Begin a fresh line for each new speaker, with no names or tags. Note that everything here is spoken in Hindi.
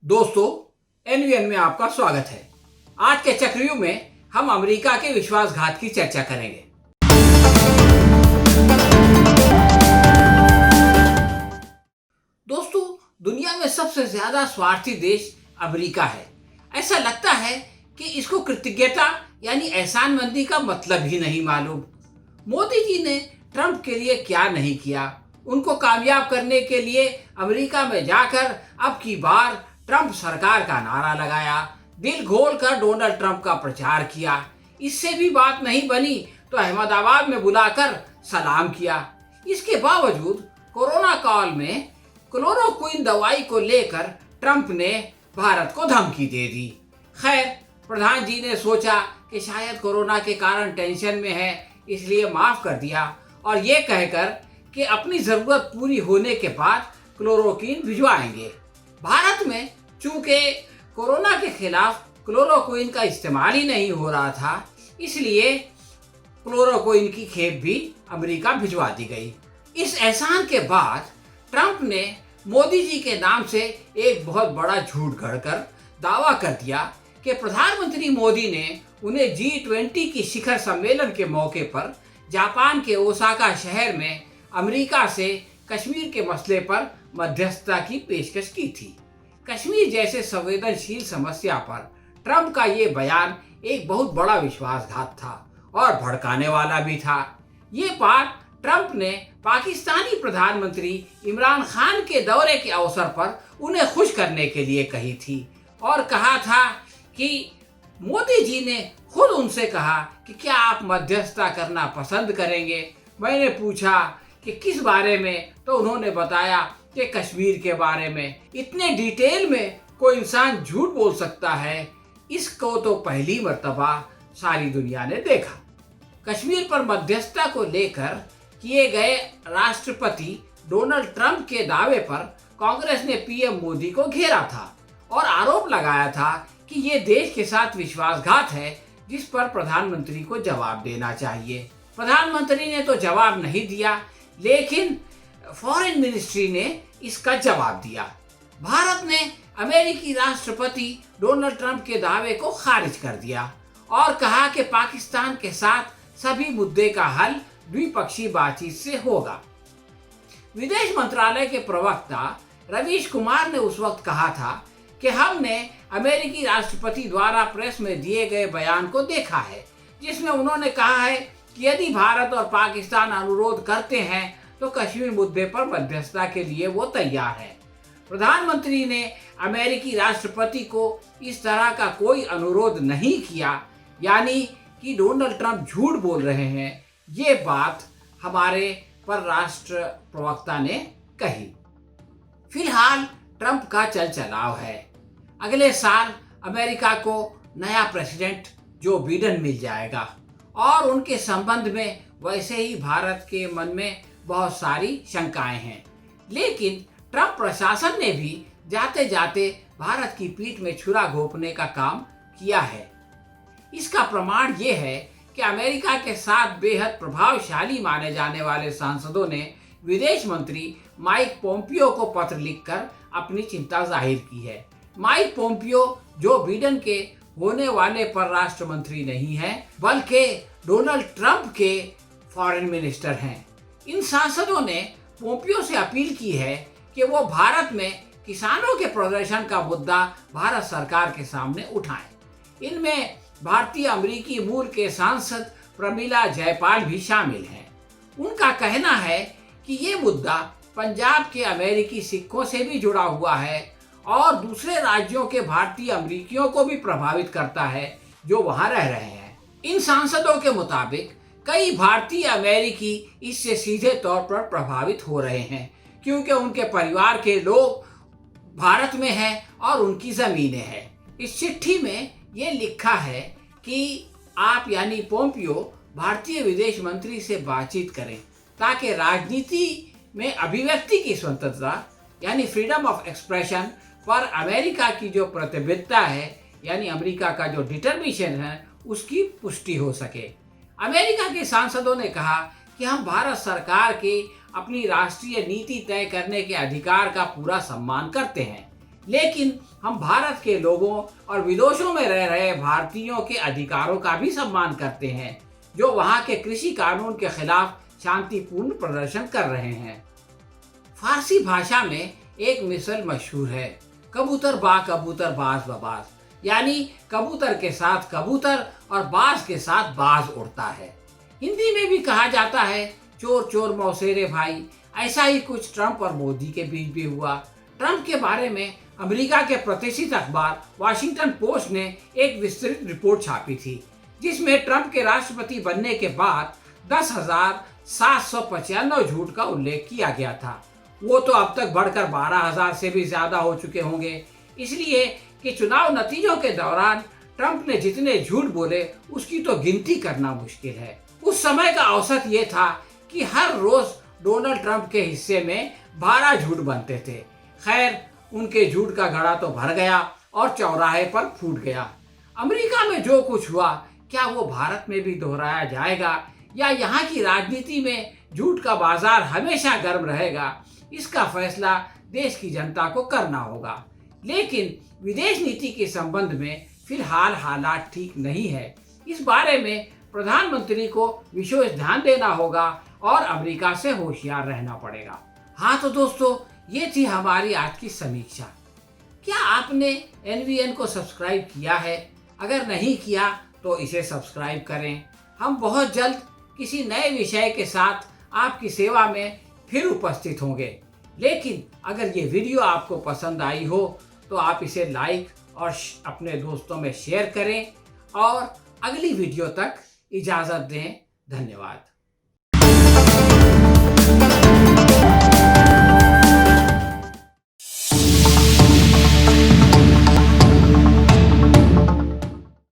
दोस्तों, एनवीएन में आपका स्वागत है। आज के चक्रव्यूह में हम अमेरिका के विश्वासघात की चर्चा करेंगे। दोस्तों, दुनिया में सबसे ज्यादा स्वार्थी देश अमेरिका है। ऐसा लगता है कि इसको कृतज्ञता यानी एहसानमंदी का मतलब ही नहीं मालूम। मोदी जी ने ट्रंप के लिए क्या नहीं किया। उनको कामयाब करने के लिए अमेरिका में जाकर अब की बार ट्रंप सरकार का नारा लगाया, दिल खोल कर डोनाल्ड ट्रंप का प्रचार किया। इससे भी बात नहीं बनी तो अहमदाबाद में बुलाकर सलाम किया। इसके बावजूद कोरोना काल में क्लोरोक्विन दवाई को लेकर ट्रंप ने भारत को धमकी दे दी। खैर, प्रधान जी ने सोचा कि शायद कोरोना के कारण टेंशन में है, इसलिए माफ कर दिया और ये कहकर कि अपनी जरूरत पूरी होने के बाद क्लोरोक्विन भिजवाएंगे। भारत में चूंकि कोरोना के खिलाफ क्लोरोक्विन का इस्तेमाल ही नहीं हो रहा था, इसलिए क्लोरोक्विन की खेप भी अमेरिका भिजवा दी गई। इस एहसान के बाद ट्रंप ने मोदी जी के नाम से एक बहुत बड़ा झूठ गढ़कर दावा कर दिया कि प्रधानमंत्री मोदी ने उन्हें G20 की शिखर सम्मेलन के मौके पर जापान के ओसाका शहर में अमेरिका से कश्मीर के मसले पर मध्यस्थता की पेशकश की थी। कश्मीर जैसे संवेदनशील समस्या पर ट्रंप का ये बयान एक बहुत बड़ा विश्वासघात था और भड़काने वाला भी था। ये बात ट्रंप ने पाकिस्तानी प्रधानमंत्री इमरान खान के दौरे के अवसर पर उन्हें खुश करने के लिए कही थी और कहा था कि मोदी जी ने खुद उनसे कहा कि क्या आप मध्यस्थता करना पसंद करेंगे। मैंने पूछा कि किस बारे में, तो उन्होंने बताया कि कश्मीर के बारे में। इतने डिटेल में कोई इंसान झूठ बोल सकता है, इसको तो पहली मर्तबा सारी दुनिया ने देखा। कश्मीर पर मध्यस्थता को लेकर किए गए राष्ट्रपति डोनाल्ड ट्रंप के दावे पर कांग्रेस ने पीएम मोदी को घेरा था और आरोप लगाया था कि ये देश के साथ विश्वासघात है, जिस पर प्रधानमंत्री को जवाब देना चाहिए। प्रधानमंत्री ने तो जवाब नहीं दिया, लेकिन फॉरेन मिनिस्ट्री ने इसका जवाब दिया। भारत ने अमेरिकी राष्ट्रपति डोनाल्ड ट्रंप के दावे को खारिज कर दिया और कहा कि पाकिस्तान के साथ सभी मुद्दे का हल द्विपक्षीय बातचीत से होगा। विदेश मंत्रालय के प्रवक्ता रवीश कुमार ने उस वक्त कहा था कि हमने अमेरिकी राष्ट्रपति द्वारा प्रेस में दिए गए बयान को देखा है, जिसमें उन्होंने कहा है कि यदि भारत और पाकिस्तान अनुरोध करते हैं तो कश्मीर मुद्दे पर मध्यस्थता के लिए वो तैयार है। प्रधानमंत्री ने अमेरिकी राष्ट्रपति को इस तरह का कोई अनुरोध नहीं किया, यानी कि डोनाल्ड ट्रंप झूठ बोल रहे हैं। ये बात हमारे परराष्ट्र प्रवक्ता ने कही। फिलहाल ट्रंप का चल चलाव है। अगले साल अमेरिका को नया प्रेसिडेंट जो बिडेन मिल जाएगा और उनके संबंध में वैसे ही भारत के मन में बहुत सारी शंकाएं हैं, लेकिन ट्रंप प्रशासन ने भी जाते जाते भारत की पीठ में छुरा घोंपने का काम किया है। इसका प्रमाण ये है कि अमेरिका के साथ बेहद प्रभावशाली माने जाने वाले सांसदों ने विदेश मंत्री माइक पोम्पियो को पत्र लिखकर अपनी चिंता जाहिर की है। माइक पोम्पियो जो बिडेन के होने वाले परराष्ट्र मंत्री नहीं हैं, बल्कि डोनाल्ड ट्रंप के फॉरेन मिनिस्टर हैं। इन सांसदों ने पोम्पियो से अपील की है कि वो भारत में किसानों के प्रदर्शन का मुद्दा भारत सरकार के सामने उठाएं। इनमें भारतीय अमेरिकी मूल के सांसद प्रमिला जयपाल भी शामिल हैं। उनका कहना है कि ये मुद्दा पंजाब के अमेरिकी सिखों से भी जुड़ा हुआ है और दूसरे राज्यों के भारतीय अमेरिकियों को भी प्रभावित करता है जो वहां रह रहे हैं। इन सांसदों के मुताबिक कई भारतीय अमेरिकी इससे सीधे तौर पर प्रभावित हो रहे हैं, क्योंकि उनके परिवार के लोग भारत में हैं और उनकी जमीनें हैं। इस चिट्ठी में ये लिखा है कि आप यानी पोम्पियो भारतीय विदेश मंत्री से बातचीत करें ताकि राजनीति में अभिव्यक्ति की स्वतंत्रता यानी फ्रीडम ऑफ एक्सप्रेशन पर अमेरिका की जो प्रतिबद्धता है, यानी अमेरिका का जो डिटर्मिनेशन है, उसकी पुष्टि हो सके। अमेरिका के सांसदों ने कहा कि हम भारत सरकार के अपनी राष्ट्रीय नीति तय करने के अधिकार का पूरा सम्मान करते हैं, लेकिन हम भारत के लोगों और विदेशों में रह रहे भारतीयों के अधिकारों का भी सम्मान करते हैं, जो वहाँ के कृषि कानून के खिलाफ शांतिपूर्ण प्रदर्शन कर रहे हैं। फारसी भाषा में एक मिसल मशहूर है, कबूतर बाज बबाज, यानी कबूतर के साथ कबूतर और बाज के साथ बाज उड़ता है। हिंदी में भी कहा जाता है चोर चोर मौसेरे भाई। ऐसा ही कुछ ट्रंप और मोदी के बीच भी हुआ। ट्रंप के बारे में अमेरिका के प्रतिष्ठित अखबार वाशिंगटन पोस्ट ने एक विस्तृत रिपोर्ट छापी थी, जिसमें ट्रंप के राष्ट्रपति बनने के बाद 10,795 झूठ का उल्लेख किया गया था। वो तो अब तक बढ़कर 12,000 से भी ज्यादा हो चुके होंगे, इसलिए कि चुनाव नतीजों के दौरान ट्रंप ने जितने झूठ बोले उसकी तो गिनती करना मुश्किल है। उस समय का औसत ये था कि हर रोज डोनाल्ड ट्रंप के हिस्से में 12 झूठ बनते थे। खैर, उनके झूठ का घड़ा तो भर गया और चौराहे पर फूट गया। अमेरिका में जो कुछ हुआ, क्या वो भारत में भी दोहराया जाएगा या यहाँ की राजनीति में झूठ का बाजार हमेशा गर्म रहेगा, इसका फैसला देश की जनता को करना होगा। लेकिन विदेश नीति के संबंध में फिलहाल हालात ठीक नहीं है। इस बारे में प्रधानमंत्री को विशेष ध्यान देना होगा और अमेरिका से होशियार रहना पड़ेगा। हाँ तो दोस्तों, ये थी हमारी आज की समीक्षा। क्या आपने NVN को सब्सक्राइब किया है? अगर नहीं किया तो इसे सब्सक्राइब करें। हम बहुत जल्द किसी नए विषय के साथ आपकी सेवा में फिर उपस्थित होंगे। लेकिन अगर ये वीडियो आपको पसंद आई हो तो आप इसे लाइक और अपने दोस्तों में शेयर करें और अगली वीडियो तक इजाज़त दें। धन्यवाद।